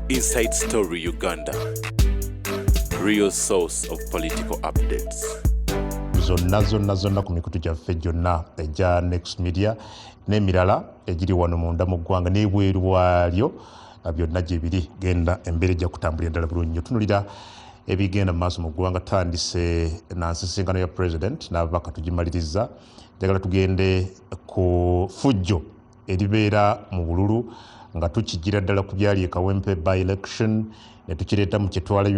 Inside Story Uganda, real source of political updates. Zonna ku mikutu gyaffe gyonna eja Next Media n'emirala egiri wano munda mu ggwanga n'ebweru waalyo byonna gye biri genda embeera ejja kutambulira ddala bulungi. Tunulira ebigenda mu maaso mu ggwanga, tandise na nsisinkano ya president n'ababaka tugimaliriza. Njagala tugende ku fujjo eribeera mu bululu nga tukigira ddala ku byali e Kawempe by election ne tukireeta mu kyetwalabye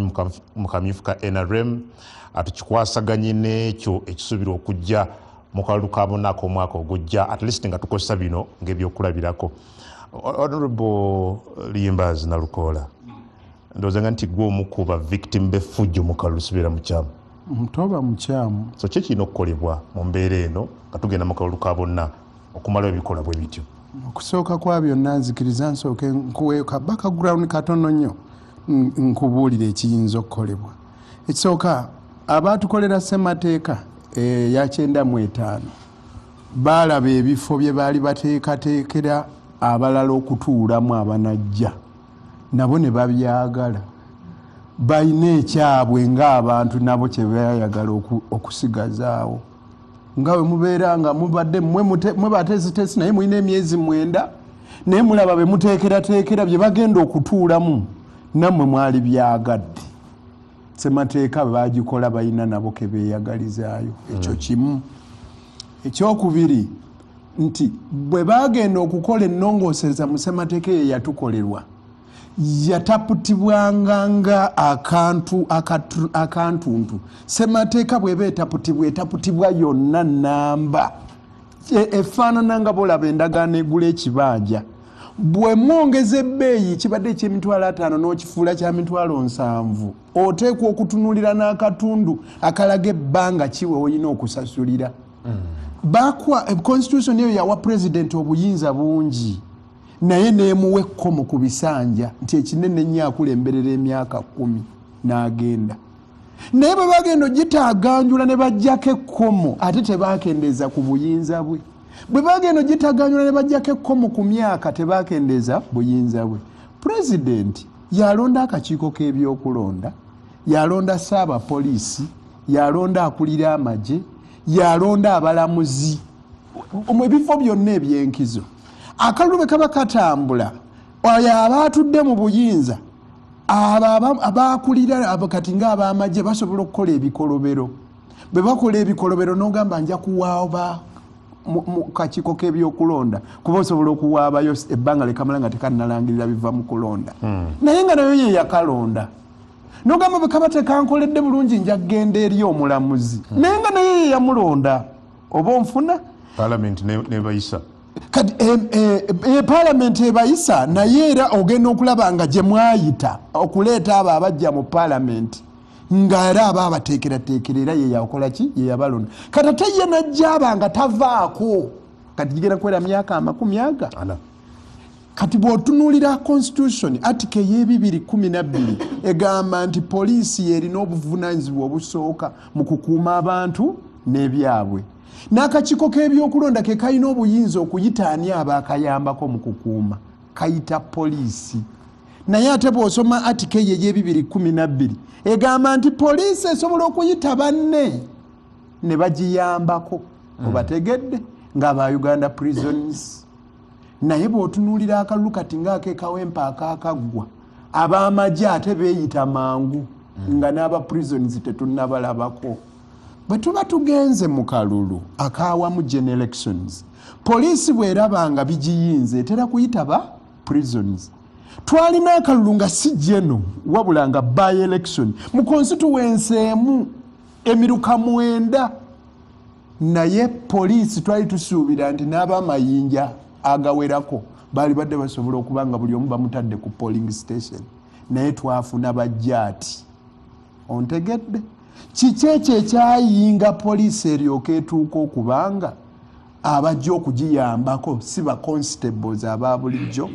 mu kamyufu ka NRM, atukikwasaganye n'ekyo ekisuubirwa okujja mu kalulu ka bonna ak'omwaka ogujja, at least nga tukozesa bino ng'ebyokulabirako. Honorable Liyimbazi Nalukoola, ndowooza nga nti gwe omu ku ba victim b'effujjo mu kalulu sibeera mukyamu. Toba mukyamu. So ki kirina okukolebwa mu mbeera eno nga tugenda mu kalulu ka bonna okumalawo ebikola bwe bityo? Okusooka kwa byonna nzikiriza nsooke nkuweeka background katono nnyo nkubuulira ekiyinza okukolebwa. Ekisooka, abaatukolera ssemateeka ya 95 baalaba ebifo bye baali bateekateekera abalala okutuulamu abanajja, nabo ne babyagala. Balina ekyabwe ng'abantu nabo kye bayagala okusigazaawo. Nga bwe mubeera nga mubadde mwe bateesiteesi naye mulina emyezi 9 naye mulaba be muteekerateekera bye bagenda okutuulamu nammwe mwali byagadde. Ssemateeka baagikola balina nabo ke beeyagalizaayo. Ekyo kimu. Ekyokubiri nti bwe bagenda okukola ennongoosereza mu ssemateeka eyo yatukolerwa, yataputibwanga nga akantuntu. Ssemateeka bw'eba etaputibwa yonna nnamba efaanana nga bolaba endagaano egula ekibanja. Bwe mwongeza ebbeeyi kibadde eky'emitwalo 5 n'okifuula kya mitwalo 7, oteekwa okutunuulira n'akatundu akalaga ebbanga kiwe olina okusasulira. Constitution eyo yawa president obuyinza bungi, naye neemuwa ekkomo ku bisanja nti ekinene nnyo akulemberera emyaka 10 n'agenda. Naye bwe bagenda ogitaaganjula ne bajjako ekkomo ate tebaakendeeza ku buyinza bwe. Bwe bagenda ogitaaganjula ne bajjako ekkomo ku myaka tebaakendeeza buyinza bwe. President yalonda akakiiko k'ebyokulonda, yalonda ssaabapoliisi, yalonda akulira amagye, yalonda abalamuzi, ebifo byonna ebyenkizo. Akalulu bwe kaba katambula, oyo abaatudde mu buyinza abaakulira kati ng'ab'amagye basobola okukola ebikolobero. Bwe bakola ebikolobero n'ogamba nja kuwaaba mu kakiiko k'ebyokulonda kuba osobola okuwaabayo ebbanga likamala nga tekanalangirira biva mu kulonda. Naye nga nayo ye yakalonda. N'ogamba bwe kaba tekankoledde bulungi nja kugenda eri omulamuzi. Naye nga naye ye yamulonda. Oba onfuna? Parliament nebayisa. Kati Parliament ebayisa, naye era ogenda okulaba nga gye mwayita okuleeta abo abajja mu Parliament nga era aba abateekerateekera era ye yakola ki? Ye yabalonda. Kati ate ye najja nga tavaako. Kati gigenda kuwera myaka 40. Kati bw'otunuulira Constitution article y'e212 egamba nti poliisi yerina obuvunaanyizibwa obusooka mu kukuuma abantu n'ebyabwe. N'akakiiko k'ebyokulonda ke kalina obuyinza okuyita ani abaakayambako mu kukuuma, kayita poliisi. Naye ate bw'osoma article y'e212 egamba nti poliisi esobola okuyita banne ne bagiyambako. Obategedde ng'aba Uganda prisons. Naye bw'otunuulira akalulu kati ng'ak'e Kawempe akaakaggwa, ab'amagye ate beeyita mangu nga n'aba prisons tetunnabalabako. Bwe tuba tugenze mu kalulu akaawamu general elections, poliisi bw'eraba nga bigiyinza etera kuyita ba prisons. Twalina akalulu nga si geno wabula nga by election mu constituency emu emiruka 9, naye poliisi twali tusuubira nti n'abamayinja agawerako baali badde basobola okuba nga buli omu bamutadde ku polling station, naye twafuna bajjaati. Ontegedde? Kiki ekyo ekyayinga poliisi eryoka etuuka okubanga abajja okugiyambako si ba constables aba bulijjo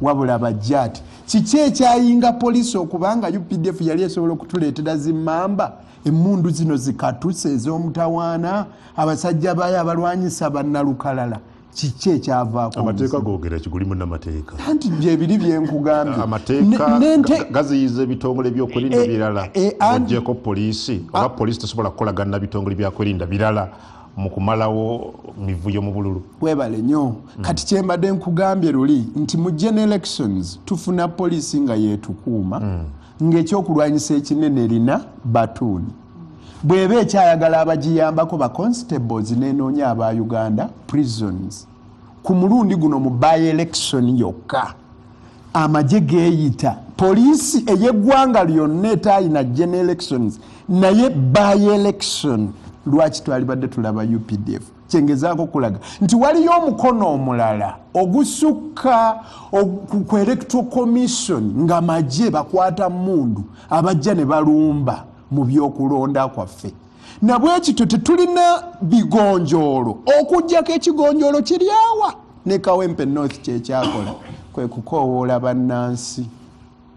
wabula bajjaati? Kiki ekyayinga poliisi okubanga UPDF yali esobola okutuleetera zimmamba emmundu zino zikatuse ez'omutawaana abasajja baayo abalwanyisa bannalukalala? kiki ekyavaako amateeka googera kiguli munnamateeka anti byebiri byenkugambye amateeka gaziyiza ebitongole by'okwerinda birala ogyeko poliisi oba poliisi tesobola kukolagana bitongole byakwerinda birala mu kumalawo mivuyo mu bululu. Webale nnyo kati kyembadde nkugambye luli nti mu general elections tufuna poliisi nga yeetukuuma ng'ekyokulwanyisa ekinene erina batuuni bw'eba ekyayagala abagiyambako ba constables n'enoonya aba Uganda prisons ku mulundi guno mu by election yokka amagye geeyita poliisi ey'eggwanga lyonna etayina general elections naye by election lwaki twalibadde tulaba UPDF kyengezaako kulaga nti waliyo omukono omulala ogusukka ku electoral commission nga magye bakwata mundu abajja ne balumba mu byokulonda kwaffe na bwe kityo tetulina bigonjoolo okujjako ekigonjoolo kiryawa ne Kawempe North kyekyakola kwe kukoowoola bannansi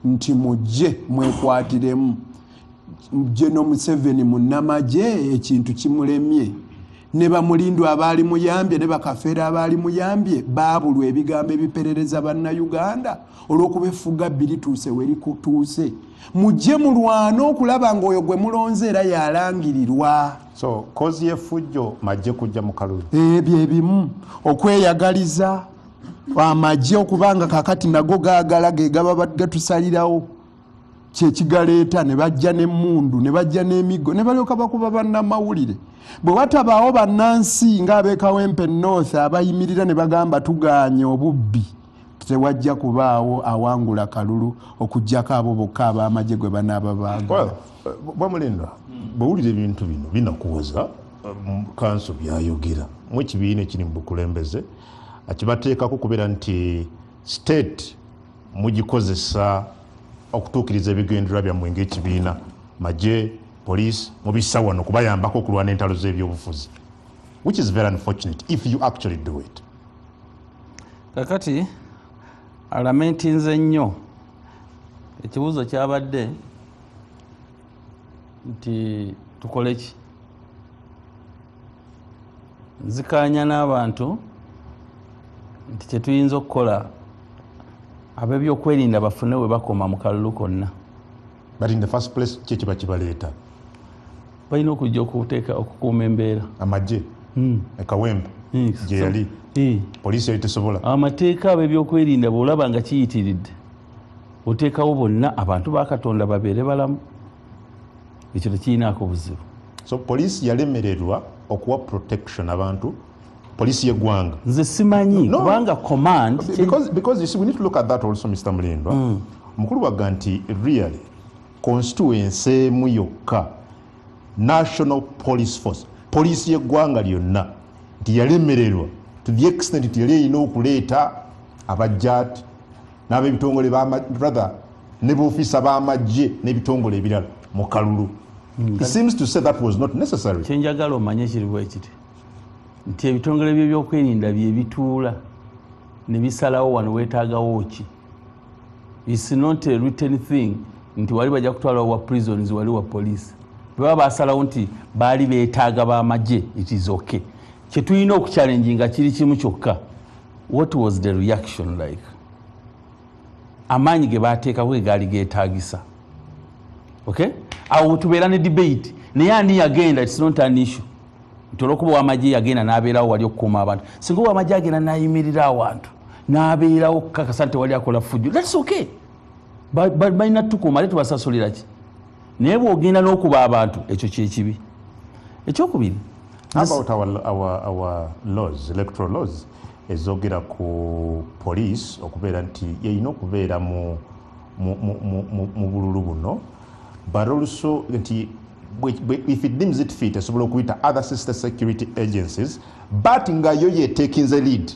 nti mujje mwekwatiremu General Museveni munnamagye ekintu kimulemye ne bamulindu abaali muyambye ne bakafeera abaali muyambye baabulwa ebigambo ebiperereza bannayuganda olw'okubefuga birituuse werikutuuse mujje mulwana okulaba ng'oyo gwe mulonze era yalangirirwa. So kozi y'effujjo majje kujja mu kalulu ebyo ebimu okweyagaliza amagye okubanga kakati nago gaagala ge gaba gatusalirawo kyekigaleeta ne bajja n'emmundu ne bajja n'emiggo ne balyoka bakuba bannamawulire bwe watabaawo bannansi ng'ab'e Kawempe North abayimirira ne bagamba tuganye obubbi tewajja kubaawo awangula kalulu okuggyako abo bokka ab'amagye gwe banaaba baagala. Bwamulindwa bwewulira ebintu bino binakuwoza kanso byayogera mu ekibiina ekiri mu bukulembeze kibateekako kubeera nti state mugikozesa okutuukiriza ebigendererwa byammwe ng'ekibiina magye police mubissa wano kubayambako okulwana entalo z'ebyobufuzi which is very unfortunate if you actually do it. Kakati alamentinze nnyo ekibuuzo kyabadde nti tukole ki nzikaanya n'abantu nti kyetuyinza okukola ab'ebyokwerinda bafune we bakoma mu kalulu konna. But in the first place kyekiba kibaleeta balina okujja okukuuma embeera amagye Kawempe gye yali poliisi yali tesobola amateeka ab'ebyokwerinda bw'olaba nga kiyitiridde oteekawo bonna abantu ba Katonda babeere balamu ekyo tekirinaako buzibu. So poliisi yalemererwa okuwa protection abantu poliisi y'eggwanga nze simanyi kubanga command because you see we need to look at that also Mr. Mulindwa mukulu waga nti really constituency emu yokka National Police Force poliisi y'eggwanga lyonna nti yalemererwa to the extent nti yali erina okuleeta abajjaati n'ab'ebitongole brother ne b'ofiisa b'amagye n'ebitongole ebirala mu kalulu. It seems to say that was not necessary. Kyenjagala omanye kiri bwe kiti nti ebitongole by'ebyokwerinda bye bituula ne bisalawo wano weetaagawo ki. It's not a written thing nti wali bajja kutwala wa prisons wali wa police baba basalawo nti baali beetaaga b'amagye it is okay. Kye tulina okuchallenge nga kiri kimu kyokka what was the reaction like amaanyi ge baateekako ge gaali geetaagisa. Okay awo tubeera ne debate naye ani yagenda it's not an issue nti olwokuba w'amagye yagenda n'abeerawo wali okukuuma abantu singa ow'amagye agenda n'ayimirira awantu n'abeerawo kakasa nti wali akola fujjo that's okay balina tukuuma ate tubasasulira ki naye bw'ogenda n'okuba abantu ekyo kyekibi. Ekyokubiri about our laws electoral laws ezogera ku police okubeera nti yeyina okubeera mu bululu buno but also nti if it deems it fit esobola okuyita other sister security agencies but nga yo yetekinze lead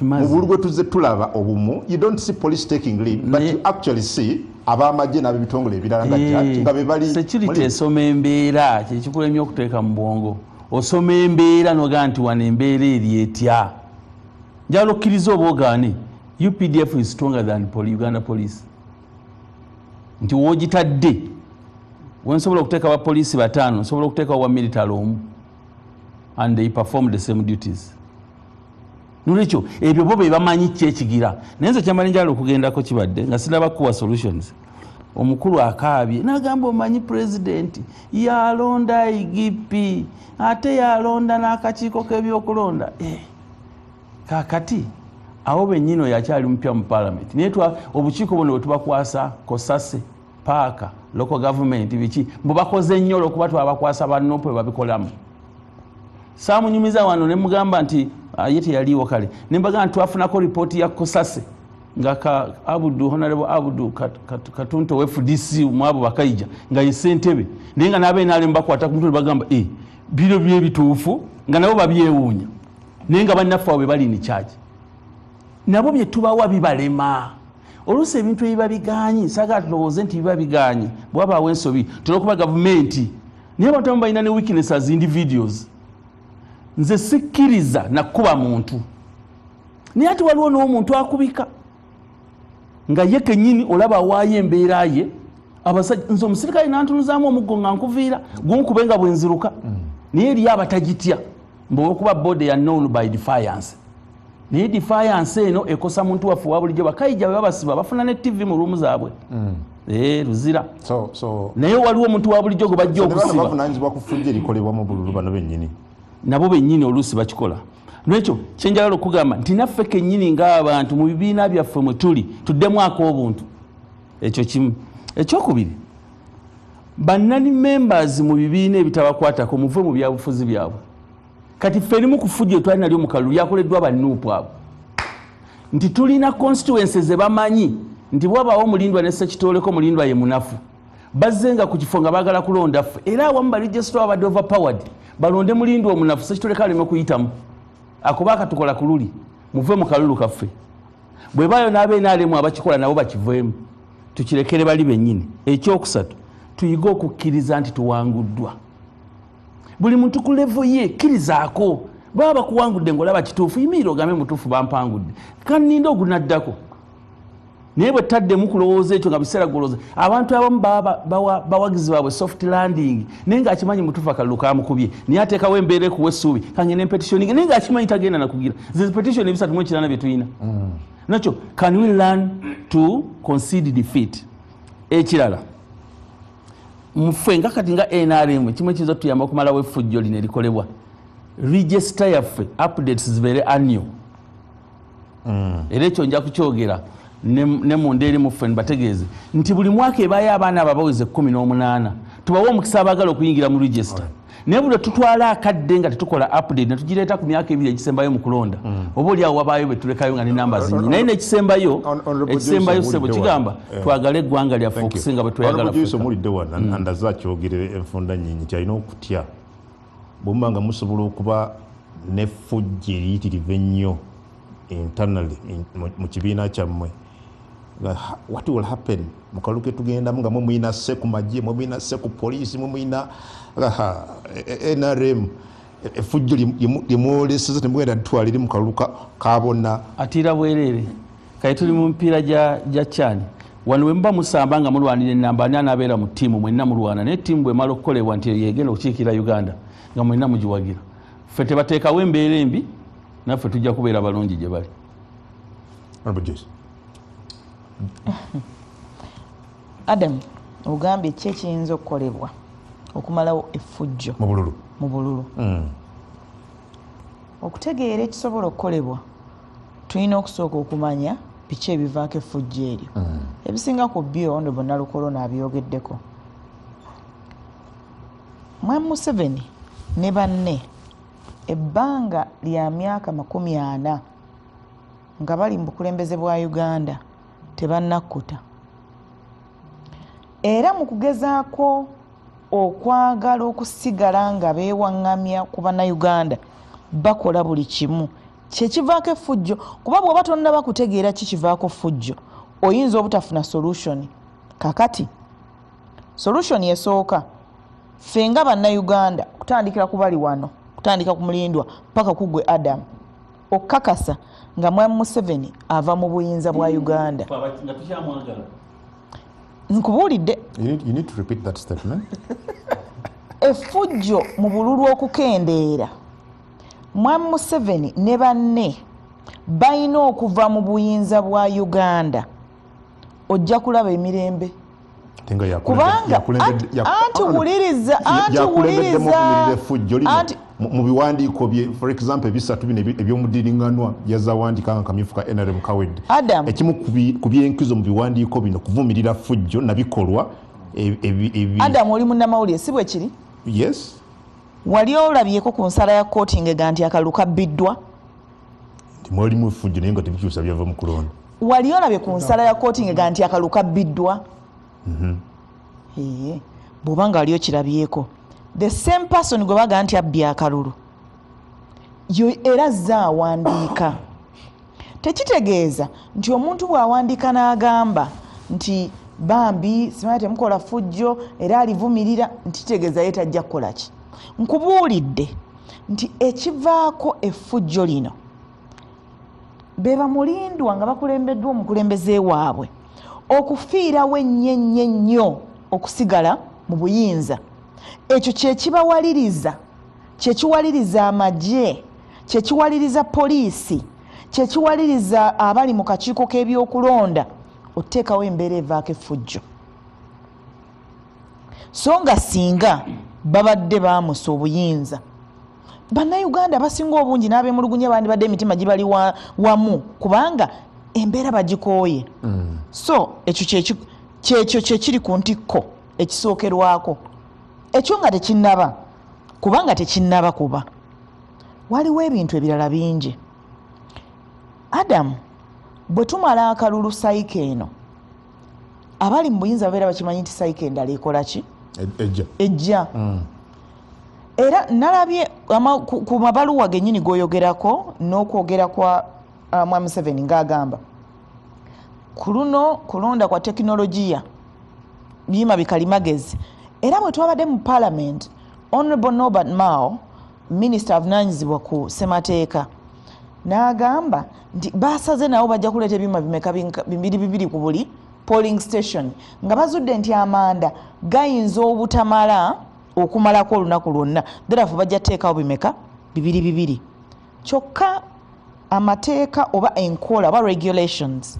mu bululu bwe tuzze tulaba obumu you don't see police taking lead but you actually see ab'amagye n'ab'ebitongole ebirala nga be bali security esoma embeera kyekikulemye okuteeka mu bwongo osoma embeera noga nti wano embeera eri etya njala okkiriza oba ogaane UPDF is stronger than Uganda police nti woogitadde wensobola okuteeka abapoliisi 5 nsobola okuteeka wa military omu and they perform the same duties nolwekyo ebyo bo be bamanyi kyekigira naye nze kyambali njala okugendako kibadde nga sinaba kuwa solutions omukulu akaabye n'agamba omanyi pulezidenti yalonda IGP ate yalonda n'akakiiko k'ebyokulonda kakati awo bennyino yakyali mupya mu parliament naye obukiiko buno bwe tubakwasa kosase paaka local government biki mbu bakoze nnyo olwokuba twabakwasa bannopwe babikolamu saamunyumiza wano ne mugamba nti ye teyaliiwo kale ne mbagamba nti twafunako ripooti ya kosase nga honorable Abudu Katunto we FDC mwabo bakaija nga ye ssentebe naye nga n'abenaale bakwata ku mutwe bagamba biro byebituufu nga nabo babyewuunya naye nga bannaffe awo be bali ni charge nabo bye tubawa bibalema oluusi ebintu ebiba biganyi saagala tulowooze nti biba biganyi bwabaawo ensobi tulina okuba gavumenti naye abantu abamu balina ne weakness as individuals nze sikkiriza nakuba muntu naye ati waliwo n'omuntu akubika nga ye kennyini olaba awaayo embeera ye abasajja nze omusirikale nantunuzaamu omuggo nga nkuviira gunkube nga bwenziruka naye eriyo abatagitya mbwokuba bode ya known by defiance naye defiance eno ekosa muntu waffe wa bulijjo bakayija bwe babasiba bafuna ne TV mu ruumu zaabwe luzira naye waliwo omuntu wa bulijjo gwe bajja okusiba bavunanyizibwa ku ffujjo erikolebwa mu bululu bano bennyini nabo bennyini oluusi bakikola nekyo kyenjagala okugamba nti naffe kennyini ng'abantu mu bibiina byaffe mwe tuli tuddemu ak'obuntu ekyo kimu ekyokubiri bannani members mu bibiina ebitabakwatako muve mu byabufuzi byabwe kati ffe erimu ku ffujjo twali nalyo mu kalulu lyakoleddwa bannuupu abo nti tulina constituencies ze bamanyi nti bwabaawo mulindwa ne sekitooleko mulindwa ye munafu bazzenga ku kifo nga baagala kulonda ffe era awamu baregistra abadde overpowered balonde mulindwa omunafu sekitooleko aleme kuyitamu akuba akatukola ku luli muve mu kalulu kaffe bwe baayo n'abeenaalemu abakikola nabo bakiveemu tukirekere bali bennyini ekyokusatu tuyiga okukkiriza nti tuwanguddwa buli muntu ku levo ye kkirizaako baba bakuwangudde ng'olaba kituufu yimirira ogambe mutuufu bampangudde kanninda ogunaddako naye bwe taddemu kulowooza ekyo nga biseera golooza abantu abamu bawagizi baabwe soft landing naye ng'akimanyi mutuufu akalulu kamukubye naye ateekawo embeera ekuwa essuubi kangene petitioning naye ng'akimanyi tagenda nakugira ze petition ebisatu mu ekinaana bye tulina nakyo can we learn to concede defeat ekirala muffe nga kati nga NRM kimwe kizo tuyamba okumalawo effujjo lino erikolebwa register yaffe updates zibeere annual era ekyo nja kukyogera ne munda eri muffe nibategeeze nti buli mwaka ebaayo abaana ababaweze 18 tubawe omukisa abaagala okuyingira mu register naye buli tutwala akadde nga tetukola update netugireeta ku myaka ebiri egisembayo mu kulonda oba oli awo wabaayo betulekayo nga ne namba zinyi naye nekisembayo sebo kigamba twagala eggwanga lyaffe okusinga bwe tweyagala omulidde wana andaza akyogere enfunda nyinyi kyalina okutya bwemuba nga musobola okuba neffujjo eriyitirivu ennyo internally mu kibiina kyammwe what will happen mu kalulu ke tugendamu nga muyina se ku magye muyina se ku poliisi muyina NRM effujjo limwoleseza temugenda tutwala eri mu kalulu kabonna atiira bwereere kale tuli mu mpiira gya kyani wano bwe muba musamba nga mulwanira ennamba ani anaabeera mu ttiimu mwenna mulwana naye ttiimu bwemala okukolebwa nti yegenda okukiikira Uganda nga mwenna mugiwagira ffe tebateekawo embeera embi naffe tujja kubeera balungi gye bali Adam ogambye ki ekiyinza okukolebwa okumalawo effujjo mu bululu okutegeera ekisobola okukolebwa tulina okusooka okumanya biki ebivaako effujjo eryo ebisinga ku byo Honorable Nalukolo n'abyogeddeko Mwami Museveni ne banne ebbanga lya myaka 40 nga bali mu bukulembeze bwa Uganda tebannakkuta era mu kugezaako okwagala okusigala nga beewaŋŋamya ku bannayuganda bakola buli kimu kyekivaako effujjo kuba bw'oba tonna bakutegeera kikivaako ffujjo oyinza obutafuna solution kakati solution esooka ffe nga bannayuganda kutandikira ku bali wano kutandika ku mulindwa paka kugwe Adam okukakasa nga Mwami Museveni ava mu buyinza bwa Uganda nkubuulidde you need to repeat that statement effujjo mu bululu okukendeera Mwami Museveni ne banne balina okuva mu buyinza bwa Uganda ojja kulaba emirembe kubanga anti wuliriza mu biwandiiko bye for example bisatu bino ebyomudiringanwa yazawandika nga kamyufu ka NRM Kawedde ekimu ku byenkizo mu biwandiiko bino kuvumirira fujjo nabikolwa Adam oli munnamawulire si bwe kiri yes wali olabyeko ku nsala ya kooti ngega nti akalulu kabbiddwa mwalimu fujjo naye nga tebikyusa byava mu kulonda wali olabye ku nsala ya kooti ngega nti akalulu kabbiddwa bw'oba nga wali okirabyeko the same person gwe baga nti abbye akalulu era azze awandiika tekitegeeza nti omuntu bw'awandiika n'agamba nti bambi simanyi temukola fujjo era alivumirira nti kitegeeza ye tajja kukola ki nkubuulidde nti ekivaako effujjo lino be bamulindwa nga bakulembeddwa omukulembeze waabwe okufiirawo ennyo okusigala mu buyinza ekyo kyekiwaliriza amagye kyekiwaliriza poliisi kyekiwaliriza abali mu kakiiko k'ebyokulonda oteekawo embeera evaako effujjo so nga singa babadde baamusa obuyinza bannayuganda basinga obungi n'abemulugunya bandibadde emitima gibali wamu kubanga embeera bagikooye so ekyo kyekiri ku ntikko ekisookerwako ekyo nga tekinnaba kubanga tekinnaba kuba waliwo ebintu ebirala bingi Adam bwe tumala akalulu sayike eno abali mu buyinza babeera bakimanyi nti sayike endala ekola ki ejja era nalabye ku mabaluwa gennyini goyogerako n'okwogera kwa Mwami Museveni ng'agamba ku luno kulonda kwa tekinologiya biyima bikalimagezi era bwe twabadde mu parliament Honorable Norbert Mao Minister avunanyizibwa ku ssemateeka n'agamba nti basaze nabo bajja kuleeta ebyuma bimeka bibiri ku buli polling station nga bazudde nti amanda gayinza obutamala okumalako olunaku lwonna therefore bajja teekawo bimeka bibiri kyokka amateeka oba enkola oba regulations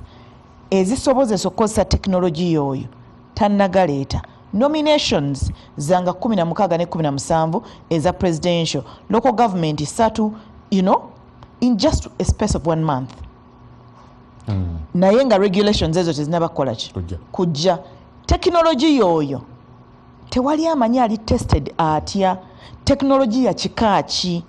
ezisobozesa okukozesa tekinologiya oyo tannagaleeta nominations zanga 16 ne 17 eza presidential local government 3 in just a space of 1 month naye nga regulations ezo tezinaba ki kujja tekinologiya oyo tewali amanyi ali tested atya tekinologiya kikaaki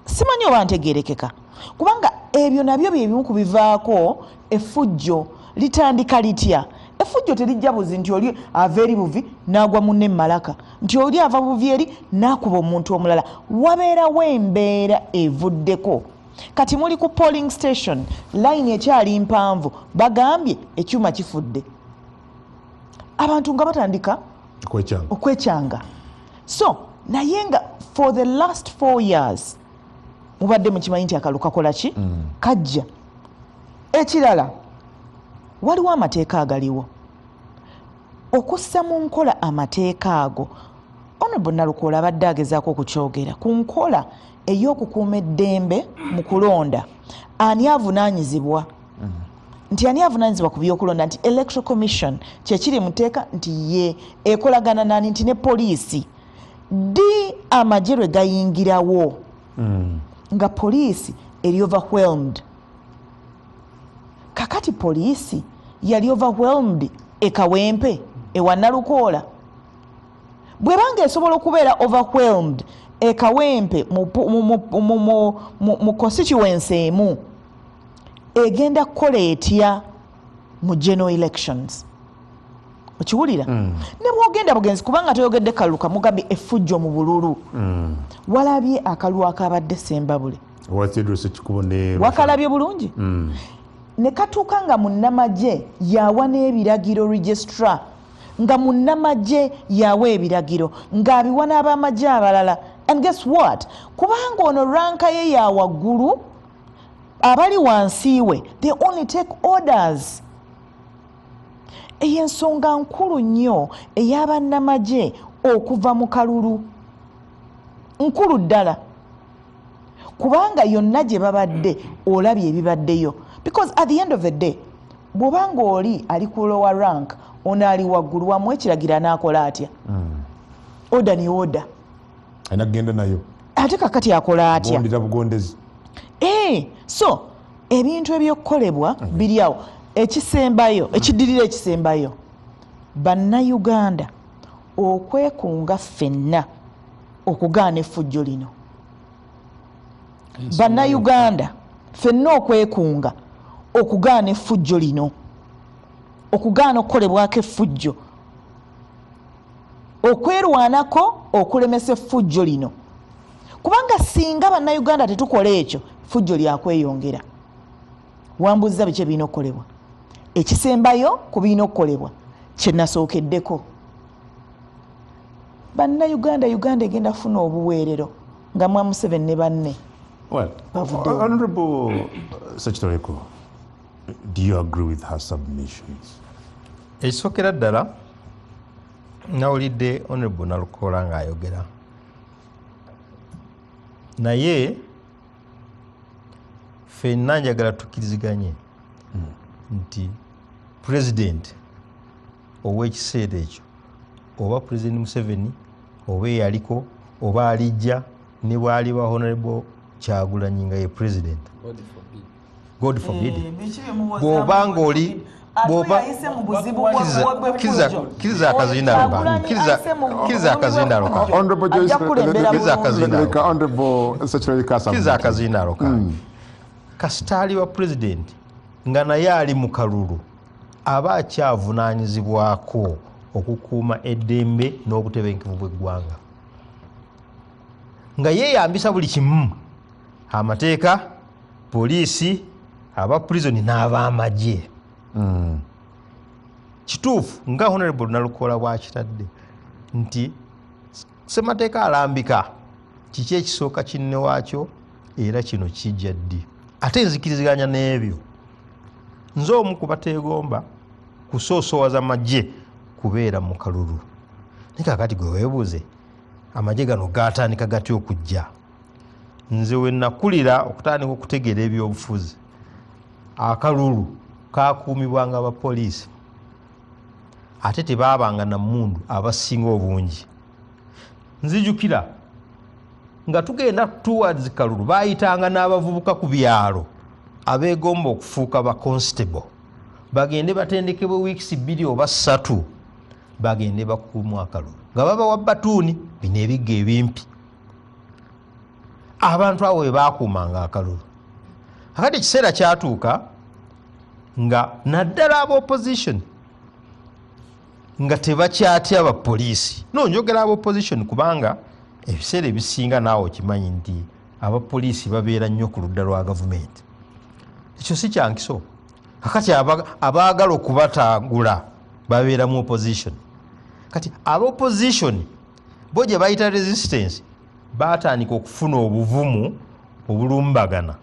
simanyi oba ntegerekeka kubanga ebyo nabyo byebimu ku bivaako effujjo litandika litya effujjo terijja buzi nti oli ava eri buvi n'agwa munne malaka nti oli ava buvi eri n'akuba omuntu omulala wabeerawo embeera evuddeko kati muli ku polling station line ekyali mpanvu bagambye ekyuma kifudde abantu nga batandika okwekyanga so naye nga for the last 4 years mubadde mukimanyi nti akalu kakola ki kajja ekirala waliwo amateeka agaliwo okussa mu nkola amateeka ago Honorable Nalukoola abadde agezaako okukyogera ku nkola ey'okukuuma eddembe mu kulonda ani avunaanyizibwa nti ani avunaanyizibwa ku byokulonda nti electoral commission kyekiri muteeka nti ye ekolagana nani nti ne poliisi di amagye lwe gayingirawo nga poliisi eri overwhelmed kakati poliisi yali overwhelmed ekawempe ewa Nalukoola bwebanga esobola okubeera overwhelmed ekawempe mu constituency emu egenda kukola etya mu general elections okiwulira ne bwogenda bugenzi kubanga toyogedde kaluka mugambye effujjo mu bululu walabye akalu akabadde Sembabule wakalabye bulungi ne katuuka nga munnamagye yawa n'ebiragiro registrar nga munnamagye yawa ebiragiro ng'abiwa n'abamagye abalala and guess what kubanga ono ranka ye ya waggulu abali wansi we they only take orders ey'ensonga nkulu nnyo ey'abannamagye okuva mu kalulu nkulu ddala kubanga yonna gye babadde olabye ebibaddeyo, because at the end of the day bw'obanga oli ali ku lower rank ono ali waggulu wamu ekiragira n'akola atya oda ni oda ayina kugenda nayo ate kakati akola atya gondera bugondezi. So ebintu ebyokukolebwa biri awo. Ekisembayo ekiddirira ekisembayo bannayuganda okwekunga ffenna okugaana effujjo lino. Bannayuganda ffenna okwekunga okugaana effujjo lino, okugaana okukolebwako effujjo, okwerwanako okulemesa effujjo lino, kubanga singa bannayuganda tetukola ekyo effujjo lyakweyongera. Wambuza biki ebirina okukolebwa? Ekisembayo ku birina okukolebwa kye nasookeddeko. Bannayuganda Uganda egenda kufuna obuweerero nga Museveni ne banne. Well, Honourable Ssekitoleko, do you agree with her submissions? Ekisookera ddala nawulidde Honourable Nalukoola ng'ayogera, naye ffenna njagala tukkiriziganye nti President ow'ekiseera ekyo oba President Museveni oba eyaliko oba alijja ne bw'aliba Honourable Kyagulanyi nga ye President, God forbid, bw'obanga oli kiriza akazindaalo kange kasita ali wa President nga naye ali mu kalulu aba akyavunaanyizibwako okukuuma eddembe n'obutebenkevu bw'eggwanga, nga yeeyambisa buli kimu, amateeka, poliisi, aba prison n'ab'amagye. Kituufu nga Honourable Nalukoola bw'akitadde nti ssemateeka alambika kiki ekisooka kinne waakyo era kino kijja ddi. Ate nzikiriziganya n'ebyo, nze omu ku bateegomba kusoosowaza magye kubeera mu kalulu. Naye kaakati gwe weebuuze amagye gano gaatandika gatya okujja? Nze we nakulira okutandika okutegeera ebyobufuzi, akalulu kakuumibwanga abapoliisi ate tebaabanga na mmundu abasinga obungi. Nzijukira nga tugenda towards kalulu baayitanga n'abavubuka ku byalo abeegomba okufuuka ba constable bagende batendekebwe wiikisi 2 oba 3 bagende bakuumwa akalulu nga babawa batuuni bino ebigga ebimpi. Abantu abo we baakuumanga akalulu. Akati ekiseera kyatuuka nga naddala aba opposition nga tebakyatya abapoliisi. Njogera aba opposition kubanga ebiseera ebisinga naawe okimanyi nti abapoliisi babeera nnyo ku ludda lwa gavumenti. Ekyo si kyankiso. Kakati abaagala okubatagula babeera mu opposition. Kati aba opposition bo gye bayita resistance baatandika okufuna obuvumu obulumbagana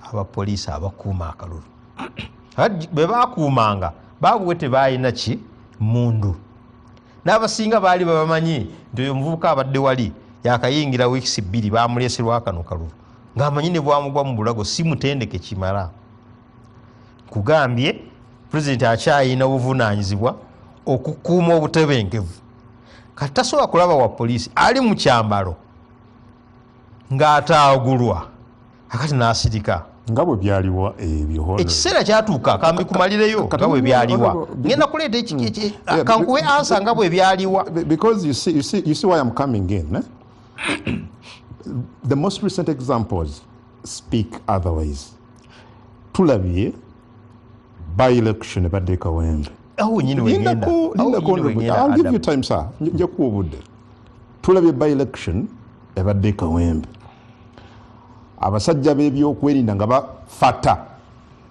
abapoliisi abakuuma akalulu. Bwe baakuumanga baabuwe tebaayina ki mundu. N'abasinga baali babamanyi nti oyo omuvubuka abadde wali yakayingira wiikisi 2 baamuleeserwa kano kalulu ng'amanyi ne bwamugwa mu bulago si mutendeke kimala. Kugambye President akyayina obuvunaanyizibwa okukuuma obutebenkevu. Kati tasobola kulaba wa poliisi ali mu kyambalo ng'ataagulwa akati n'asirika nga bwe byaliwa ebyo. Ekiseera kyatuuka kambi kumalireyo nga bwe byaliwa. Ngenda kuleeta kankuwe ansa nga bwe byaliwa. Because you see why I'm coming in. The most recent examples speak otherwise. Tulabye by-election ebadde Kawempe. Aho nyine wegenda. I'll give you time, sir. Nja kuwubudde. Tulabye by-election ebadde Kawempe. Abasajja b'ebyokwerinda nga bafata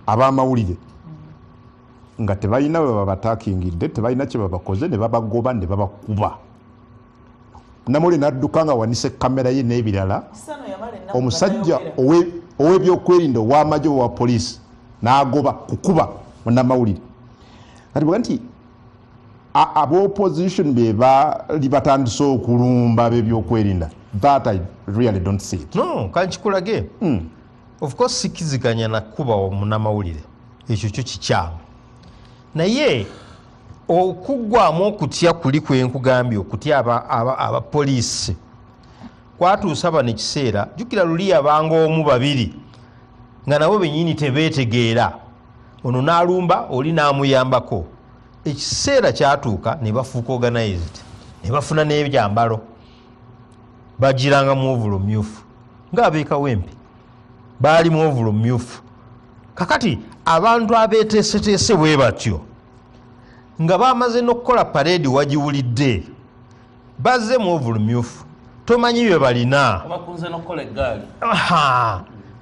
ab'amawulire nga tebalina bwe babatakingidde, tebalina kye babakoze, ne babagoba ne babakuba. Namuli n'adduka nga wanise kamera ye n'ebirala. Omusajja ow'ebyokwerinda ow'amagye owa poliisi n'agoba kukuba munnamawulire. Kati bwe nti ab'opposition be bali batandise okulumba ab'ebyokwerinda that I really don't see it. No, kanchikulage. Of course sikiziganya na kuba omunamawulire. Ekyo kyo kikyamu. Naye okuggwamu okutya kuli kwenkugambye okutya abapoliisi kwatuusa bano ekiseera jjukira luli yabanga omu babiri nga nabo bennyini tebeetegeera ono n'alumba oli n'amuyambako ekiseera kyatuuka ne bafuuka organized ne bafuna n'ebyambalo bagiranga mu ovulo myufu ng'abeekawempe baali mu ovulo myufu kakati abantu abeeteeseteese bwe batyo nga bamaze n'okukola parade wagiwulidde bazze mu ovulo myufu tomanyi bye balina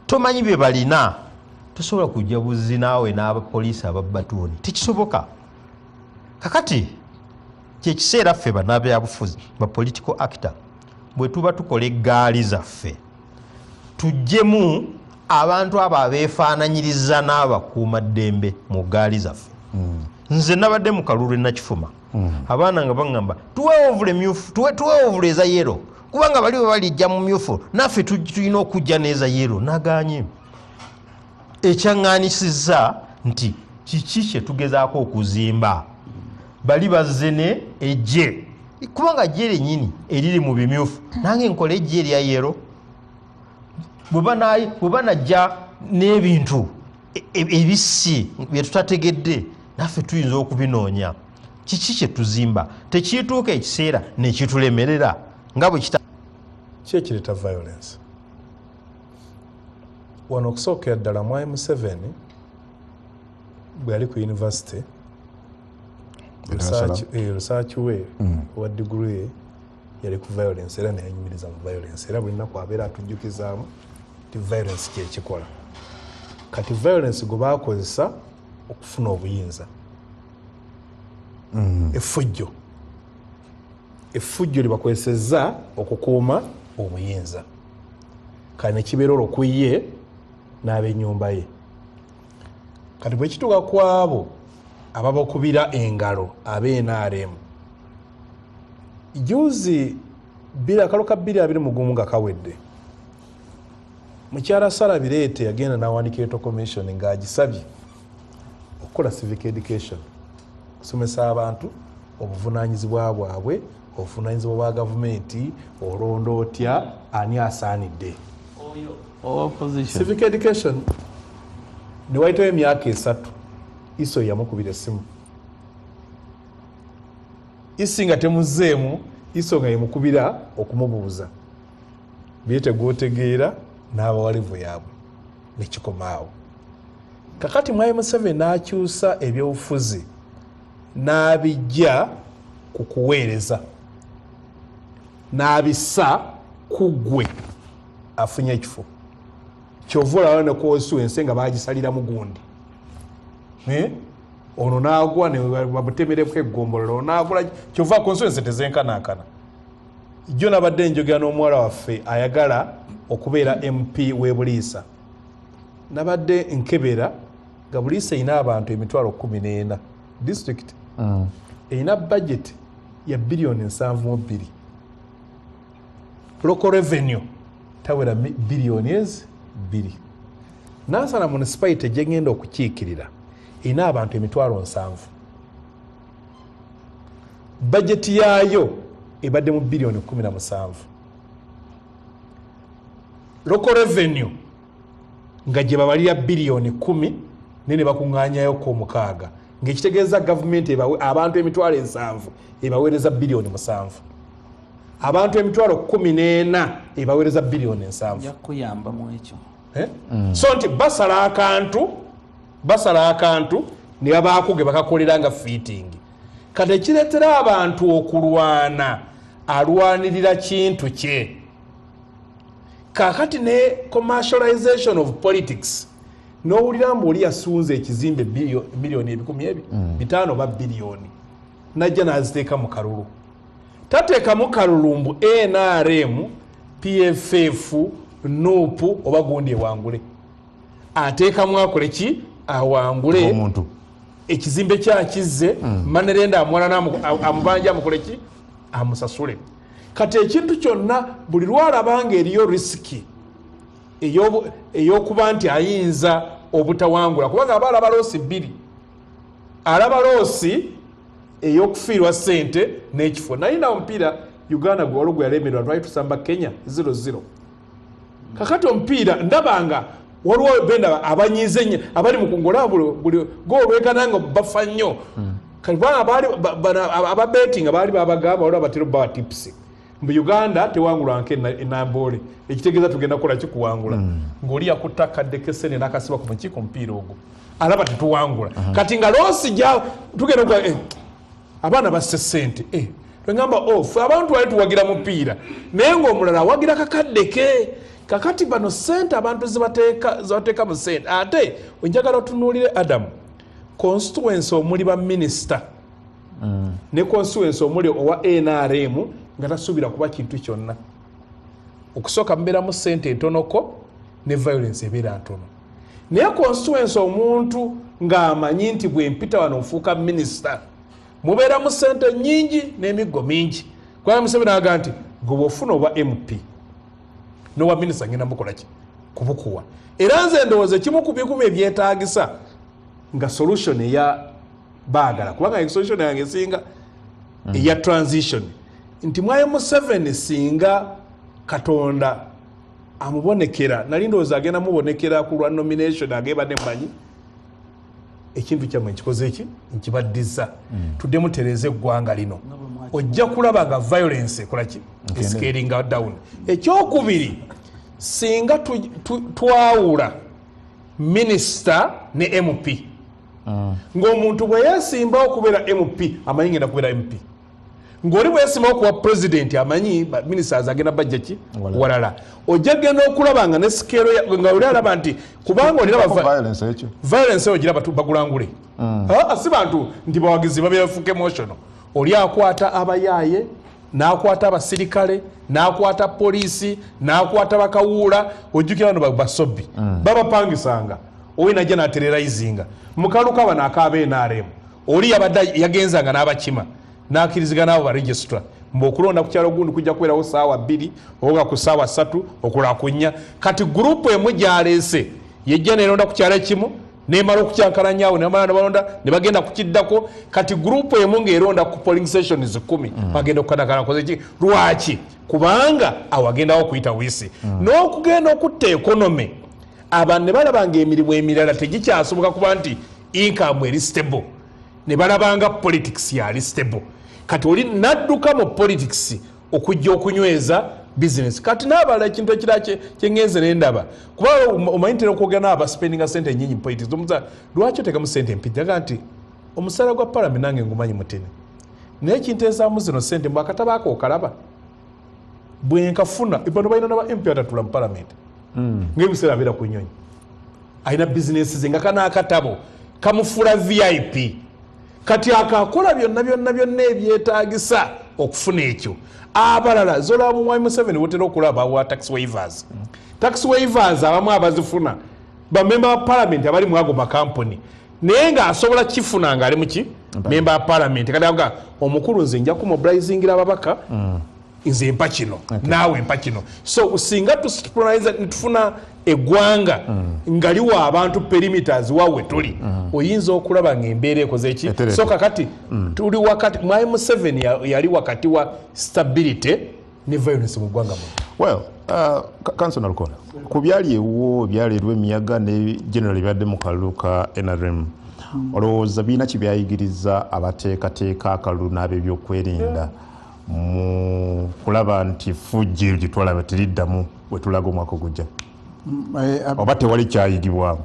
tomanyi bye balina tosobola kujja buzzi naawe n'abapoliisi ababbatuuni tekisoboka kakati kyekiseera ffe bannabyabufuzi ba political actor bwe tuba tukola eggaali zaffe tujjemu abantu abo abeefaananyiriza n'abakuumaddembe mu ggaali zaffe nze nabadde mu kalulu enakifuma abaana nga baŋŋamba tuwe ovule eza yero kubanga bali bwe balijja mu myufu naffe tulina okujja n'eza yero naganye ekyaŋŋanisizza nti kiki kye tugezaako okuzimba bali bazze ne ejje kubanga jje lennyini eriri mu bimyufu nange nkola ejje erya yero bwe banajja n'ebintu ebisi bye tutategedde naffe tuyinza okubinoonya kiki kye tuzimba tekituuka ekiseera nekitulemerera nga bwe ki ekireeta violence wano okusookera ddala mwai Museveni bwe yali ku university research we wa degree yali ku violence era neyanyumiriza mu violence era buli nnaku abeera atujjukizaamu ti violence kyekikola kati violence gwe baakozesa okufuna obuyinza effujjo libakozesezza okukuuma obuyinza kati nekibeera olwo ku ye n'ab'ennyumba ye kati bwe kituuka ku abo ababakubira engalo ab'NRM juzi akalo ka 2021 nga kawedde mukyala Sarah Bireete yagenda n'awandiika eto commission ng'agisabye okukola civic education kusomesa abantu obuvunaanyizibwa bwabwe obuvunaanyizibwa bwa gavumenti olonda otya ani asaanidde civic education ne wayitawo emyaka 3 iso yamukubira essimu isi nga temuzzeemu iso nga yemukubira okumubuuza Bireete gwotegeera n'abawalivu yaabwe nekikomaawo kakati mwai Museveni n'akyusa ebyobufuzi n'abijja ku kuweereza n'abissa ku ggwe afunye ekifo kyova olaba ne constituency nga bagisaliramu gundi ono n'agwa ne bamutemereko eggombolola ono n'agula kyova constituency tezenkanankana jjo nabadde njogera n'omuwala waffe ayagala okubeera MP w'e Buliisa nabadde nkebera nga Buliisa erina abantu 14,000 district erina budget ya bilioni 7.2 local revenue tawera bilioni 2 Nansana municipality gyengenda okukiikirira erina abantu 7,000 budget yaayo ebadde mu bilioni 17 local revenue nga gye babalira bilioni 10 nene bakuŋŋaanyayo ko 6 ng'ekitegeeza gavumenti abantu 7,000 ebaweereza bilioni 7 abantu 14,000 ebaweereza bilioni 7 yakuyamba mu ekyo so nti basala akantu ne babaako ge bakakolera nga fitting kati ekireetera abantu okulwana alwanirira kintu kye kakati ne commercialization of politics n'owulira mbu oli yasunze ekizimbe miliyoni 500 ba bilioni najja n'aziteeka mu kalulu tateeka mu kalulu mbu NRM PFF NUP oba gundi ewangule ateekamu akole ki awangule omuntu ekizimbe kyakizze manerenda amwana amubanja amukole ki amusasule kati ekintu kyonna buli lwalabanga eriyo risiki ey'okuba nti ayinza obutawangula kubanga aba alaba loosi bbiri alaba loosi ey'okufiirwa ssente n'ekifo naye na omupiira Uganda gwe waliwo gwe yalemererwa twali tusamba Kenya 0-0 kakati omupiira ndabanga waliwo benda abanyize abali mu kungola buli golwekananga bafa nnyo aba betting abaali babagamba waliwo abatero bawa tips mu Uganda tewangulwa nke enambole ekitegeeza tugenda kukola kikuwangula ng'oli yakutta kadde kesene n'akasiba ku mukiiko omupiira ogwo alaba tetuwangula kati nga loosi gya tugenda kukola abaana basse ssente twegamba ffe abantu wali tuwagira mupiira naye ng'omulala awagira kakadde ke kakati bano ssente abantu zibateeka mu ssente ate onjagala otunuulire Adamu constituency omuli baminisita ne constituency omuli owa NRM nga tasuubira kuba kintu kyonna okusooka mubeeramu ssente entonoko ne violence ebeera ntono naye constituency omuntu ng'amanyi nti bwe mpita wano nfuuka minisita mubeeramu ssente nnyingi n'emiggo mingi kubanga Museveni agamba nti gwe bw'ofuna obwa MP n'obwa minisita ngenda mukola ki kubukuwa era nze ndowooza ekimu ku bikumi ebyetaagisa nga solution eya baagala kubanga solution yange esinga eya transition nti mwaye Museveni singa Katonda amubonekera nali ndowooza agenda mubonekera ku lwa nomination agebadde mmanyi ekintu kyammwe nkikoze eki nkibaddiza tuddemu tereeza eggwanga lino ojja kulaba nga violence ekolaki escalinga down ekyokubiri singa twawula minisita ne MP ng'omuntu bwe yeesimbawo okubeera MP amanyi ngenda kubeera MP ng'oli bwe yeesimbawo okuba president amanyi ministers agenda bajja ki walala ojja genda okulaba nga ne sikero nga oli alaba nti kubanga oliraba violence eyo gira bagulangule si bantu nti bawagizi babeera fuka emotional oli akwata abayaaye n'akwata abasirikale n'akwata poliisi n'akwata bakawuula ojjukira bano basobbi babapangisanga oli najja n'atererizinga mukaluka bano akaaba NRM oli yabadde yagenzanga n'abakima n'akkirizigana nabo baregistra mbu okulonda ku kyalo gundi kujja kubeerawo ssaawa 2 oba ku ssaawa 3 okulaa ku 4 kati gurupu emu gyaleese yejja neeronda ku kyalo ekimu nemala okukyankalanyawo nemala nebalonda ne bagenda kukiddako kati gurupu emu ng'eronda ku polling stations 10 bagenda okukanakana kozeki lwaki kubanga awagendawo okuyita wiisi n'okugenda okutta ekonome abantu ne balabanga emirimu emirala tegikyasoboka kuba nti income eri stable ne balabanga politics yali stable kati oli nadduka mu politics okujja okunyweza business kati n'abalala ekintu ekira kyengenze nendaba kuba omanyi ntera okwogera n'aba spendinga sente nyingi mu politics omusa lwaki oteekamu sente mpitaga nti omusala gwa parliament nange ngumanyi mutene naye kinteesaamu zino sente mbu akatabo ako okalaba bwe nkafuna bano balina naba MP atatula mu parliament ng'ebiseera abeera ku nnyonyi alina business ze nga kanaakatabo kamufula VIP kati akakola byonna ebyetaagisa okufuna ekyo abalala zola mu Mwai Museveni wotera okulaba wa tax waivers abamu abazifuna bamemba ba parliament abali mu ago makampuni naye ng'asobola kifuna ng'ali muki memba ba parliament kati avuga omukulu nze nja kumobilizingira ababaka nze mpa kino naawe mpa kino so singa tufuna eggwanga nga liwa abantu perimeters wawe tuli oyinza okulaba ng'embeera ekoze eki so kakati tuli wakati Mwai Museveni yali wakati wa stability ne violence mu ggwanga well Councillor Nalukola ku byali ewo byaleerwa emiyaga ne general byadde mu kalulu ka NRM olowooza biina kibyayigiriza abateekateeka akalulu n'ab'ebyokwerinda mu kulaba nti fujje gye twalaba teriddamu bwe tulaga omwaka ogujja oba tewali kyayigibwamu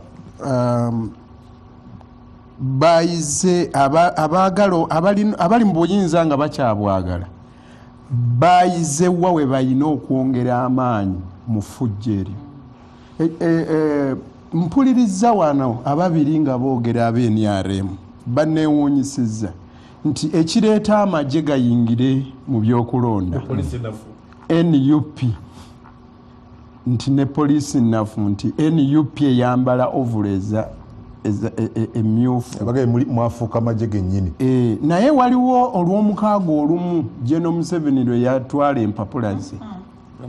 bayize abali mu buyinza nga bakyabwagala bayizewa we balina okwongera amaanyi mu fujja eryo mpuliriza wano ababiri nga boogera ab'NRM banneewuunyisizza nti ekireeta amagye gayingire mu byokulonda NUP nti ne poliisi nafu nti NUP eyambala ovuleza emyufu mwafuuka amagye gennyini. Naye waliwo olw'omukaaga olumu General Museveni lwe yatwala empapula ze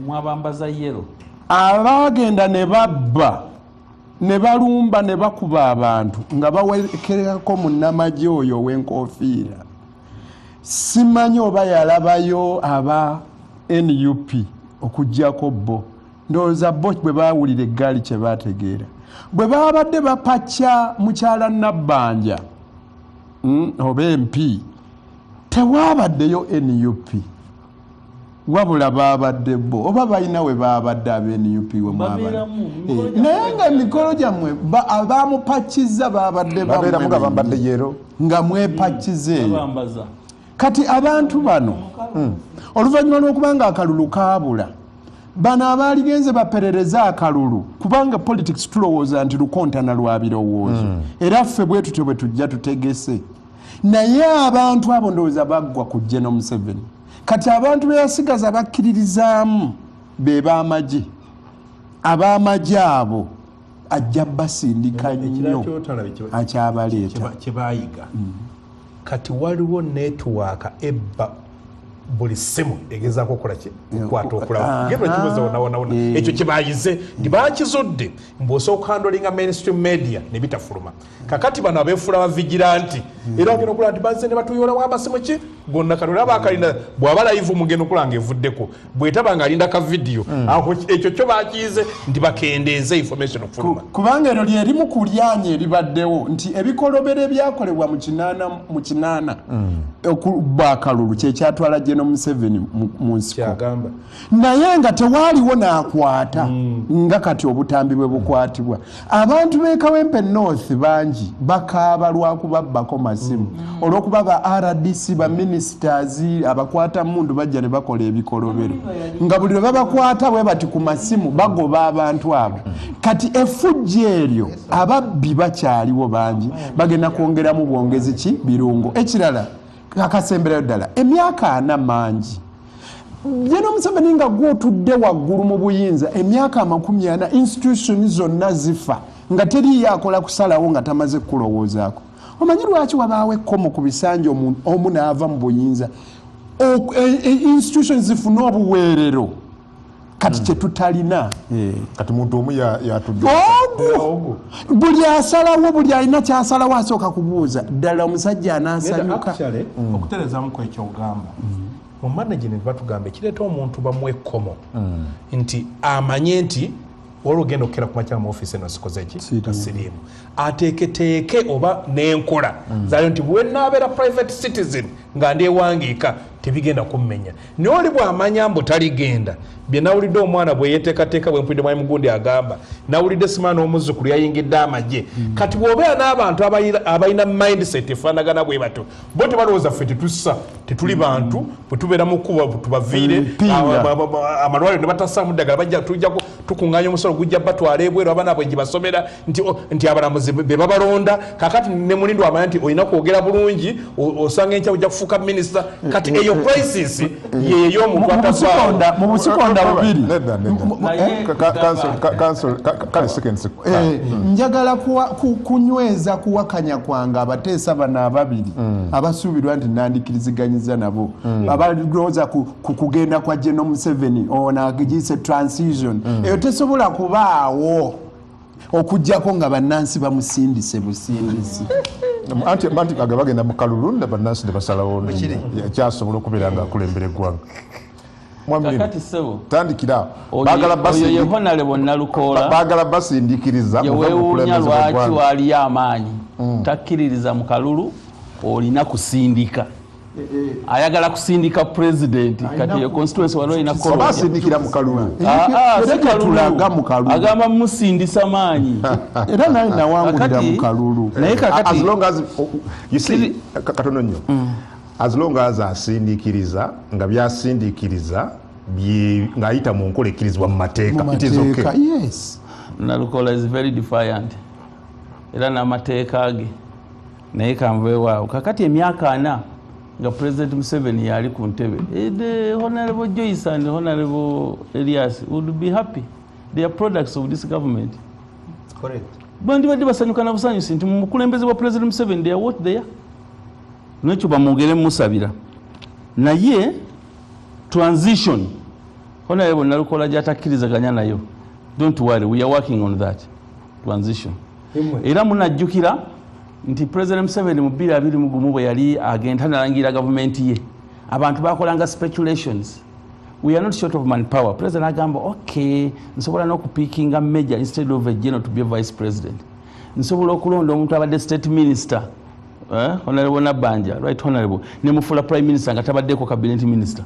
mwabambaza yero abaagenda ne babba ne balumba ne bakuba abantu nga bawekerako munnamagye oyo ow'enkofiira. Simanyi oba yalabayo aba NUP okuggyako bo, ndowooza bo bwe baawulira eggaali kye baategeera. Bwe baabadde bapakya mukyala Nabbanja oba MP tewaabaddeyo NUP wabula baabadde bo oba balina we baabadde aba NUP we mwabadde naye nga emikolo gyammwe abaamupakiza baabadde bambadde yero nga mwepakizeeyo. Kati abantu bano oluvannyuma lw'okuba nga akalulu kaabula bano abaaligenze baperereza akalulu kubanga politics tulowooza nti lukontana lwa birowoozo era ffe bwe tutyo bwe tujja tutegese. Naye abantu abo ndowooza baggwa ku General Museveni. Kati abantu be yasigaza bakkiririzaamu be b'amagye. Ab'amagye abo ajja basindika nnyo akyabaleeta kye baayiga. Kati waliwo netiwaaka ebba buli simu egezaako okukola kukwata okulaba kibuza ekyo kye baayize nti baakizudde mbw'osooka okuhandolinga mainstream media ne bitafuluma. Kakati bano abeefula bavigiranti era ogenda okulaba nti bazze ne batuyoolawo amasimu ki gonna katola baakalinda bw'aba live mugenda okulanga evuddeko bw'etaba ng'alinda ka vidiyo ekyo kyo baakiyize nti bakendeeze information okufuluma. Kubanga eryo lyerimu ku lyanya eribaddewo nti ebikolobero ebyakolebwa mu kinaana okubba akalulu kyekyatwala General Museveni mu nsiko naye nga tewaaliwo n'akwata nga kati obutambi bwe bukwatibwa. Abantu b'e Kawempe North bangi bakaaba lwakubabbako masimu olw'okuba ba RDC ba ministers abakwata mundu bajja ne bakola ebikolobero nga buli lwe babakwata bwe bati ku masimu bagoba abantu abo. Kati effujjo eryo ababbi bakyaliwo bangi bagenda kwongeramu bwongezi ki birungo. Ekirala akasemberayo ddala emyaka 4 mangi General Museveni nga gwotudde waggulu mu buyinza emyaka 40 institution zonna zifa nga teri yakola kusalawo nga tamaze kulowoozaako. Omanyi lwaki wabaawo ekkomo ku bisanja omu n'ava mu buyinza institutions zifuna obuweerero kati kye tutalina. Kati muntu omu yatudde buli asalawo buli alina kyasalawo asooka kubuuza ddala omusajja anaasanyuka. Okutereezamu ku ekyo ogamba mu management batugamba ekireeta omuntu bamu ekkomo nti amanye nti olugendo okukera ku makya mu office eno sikoze ki kasirimu ateeketeeke oba n'enkola zayo nti bwe naabeera private citizen nga ndyewangiika tebigenda kummenya. Naye oli bw'amanya mbu taligenda bye nawulidde omwana bwe yeteekateeka bwe mpulidde Mwami Mugundi agamba nawulidde simaana omuzzukulu yayingidde amagye. Kati bw'obeera n'abantu abalina mindset efaanagana bwe bato bo tebalowooza ffe tetussa tetuli bantu bwe tubeera mu kkuba tubaviire amalwaliro ne batassaamu ddagala bajja tujja tukuŋŋaanya omusolo gujja batwala ebweru abaana bwe gye basomera nti abalamuzi be babalonda. Kakati ne Mulindwa amanya nti olina kwogera bulungi osanga enkya ojja kufuuka minisita. Kati eyo crisis yeey'omuntu atasonda mu busikonda bubiri. Njagala kunyweza kuwakanya kwange abateesa bano ababiri abasuubirwa nti nandikiriziganyiza nabo abalowooza ku kugenda kwa General Museveni onagiyise transition eyo tesobola kubaawo okujjako nga bannansi bamusindise busindisi. Anti bagenda mu kalulu ne bannansi ne basalawo kyasobola okubeera nga akulembera eggwanga. Kakati sebo tandikira baagala basindikiriza yeweewuunya lwaki waaliyo amaanyi takkiririza mu kalulu olina kusindika. Ayagala kusindika president kati ye constituency wano ina ko basindikira mu kalulu tulaga mu kalulu agamba musindisa maanyi era naye nawangulira mu kalulu naye kakati as long as you see katono nnyo as long as asindikiriza nga byasindikiriza ng'ayita mu nkola ekkirizibwa mu mateeka it is okay. Yes, Nalukola is very defiant era n'amateeka ge naye kanveewaawo kakati emyaka 4 nga President Museveni yali ku ntebe. The Honorable Joyce and Honorable Elias would be happy. They are products of this government. Correct. bandibadde basanyuka na busanyusi nti mu mukulembeze wa president Museveni they are what they are. Nekyo bamwogere musabira naye transition honorable Nalukola gy'atakkirizaganya nayo. Don't worry, we are working on that transition. Era munajjukira nti president Museveni mu 2021 bwe yali agenda nalangira gavumenti ye abantu bakolanga speculations. We are not short of manpower. President agamba okay nsobola n'okupiikinga major instead of a general to be a vice president. Nsobola okulonda omuntu abadde state minister honorable Nabanja, right honorable, ne mufula prime minister nga tabaddeko cabinet minister.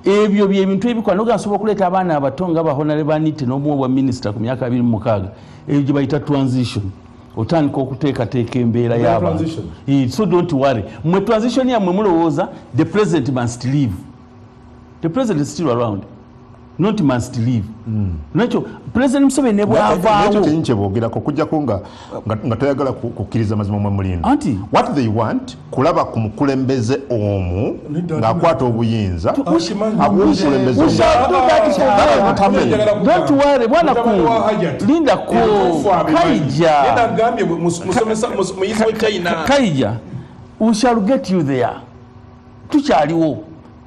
Ebyo bye bintu ebikwa noga asobola okuleeta abaana abatonga ba honorable Anite n'omuwa bwa minister ku myaka 26. Ebyo gye bayita transition. Otandika okuteekateeka embeera y'abantu. So don't worry. Mwe transition yammwe mulowooza the president must leave. The president is still around. Not must leave. Nakyo president Museveni ne bw'avaawo. Nakyo tenyinche boogerako kujjako nga toyagala kukkiriza mazima mwe mulindo. What they want kulaba ku mukulembeze omu ng'akwata obuyinza abw'omukulembeze omu. Don't worry, bwana kungu linda ku Kaija we shall get you there. Tukyaliwo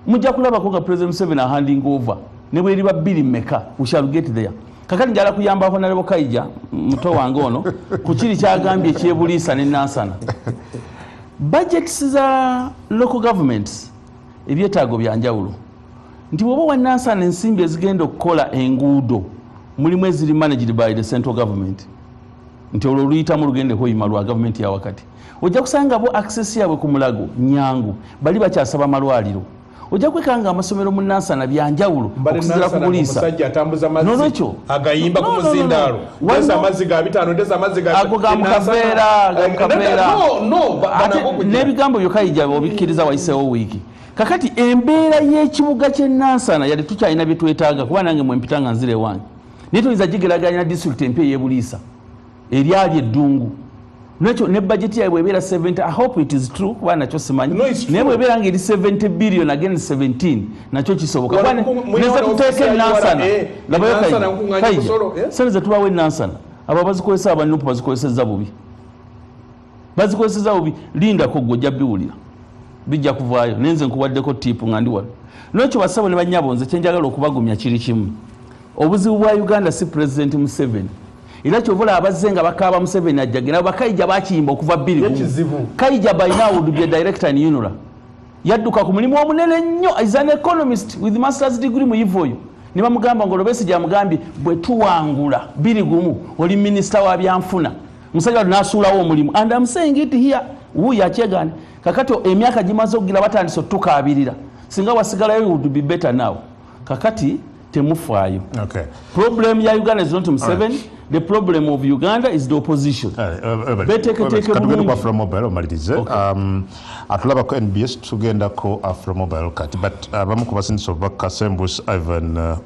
mujja kulabako nga president Museveni handing over ne bwe liba 2 mmeka we shall get there. Kakati njala kuyamba honorable Kaija muto wange ono ku kiri kyagambye ekyebuliisa ne Nansana. Budgets za local governments ebyetaago byanjawulo nti bwoba wa Nansana ensimbi ezigenda okukola enguudo mulimu eziri managed by the central government nti olwo luyitamu lugende hoyima lwa government ya wakati ojja kusanga bo access yabwe ku mulago nyangu bali bakyasaba malwaliro. Ojja kwekanga amasomero mu Nansana byanjawulo okuzira kubuliisa omusajja atambuza amazzi agayimba ku muzindaalo ndeza amazzi ga 5 ndeza amazzi ga ago gamukaveera n'ebigambo byo Kaija obikkiriza wayiseewo wiiki. Kakati embeera y'ekibuga ky'e Nansana yali tukyalina bye twetaaga kuba nange mwempita nga nzire wange naye toyinza gigeraganya na district empya ey'ebuliisa eryali eddungu. Nakyo ne budget yawe bw'ebeera 70, I hope it is true kuba nakyo simanyi naye bw'ebeera ng'eri 70 billion against 17 nakyo kisoboka. Neze tuteeke Nansana labayo Kaija sente ze tubawo Nansana abo bazikozesa abanupu bazikozesezza bubi lindako gwe ojja biwulira bijja kuvaayo nenze nkuwaddeko tipu nga ndi wano. Nakyo basabo ne bannyabo nze kyenjagala okubagumya kiri kimu obuzibu bwa Uganda si president Museveni. Era kyovula abazze nga bakaaba Museveni ajjagena Bakaija bakiyimba okuva 2. Kaija by now would be a director in UNRA. Yadduka ku mulimu omunene nnyo is an economist with master's degree mu Ivoyo. Ne bamugamba ngo Lobesi gyamugambye bwe tuwangula 2 oli minister wa byanfuna. Musajja n'asuulawo omulimu and I'm saying it here wuya kyegane kakati emyaka gimaze okugira batandise tukaabirira singa wasigalayo would be better now. Kakati temufaayo. Okay. Problem ya Uganda is not Museveni. The problem of Uganda is the opposition. Katugenda ku Afromobile omalirize. Atulaba ko NBS tugenda ko Afromobile kati but abamu ku basindisa Kasembus Ivan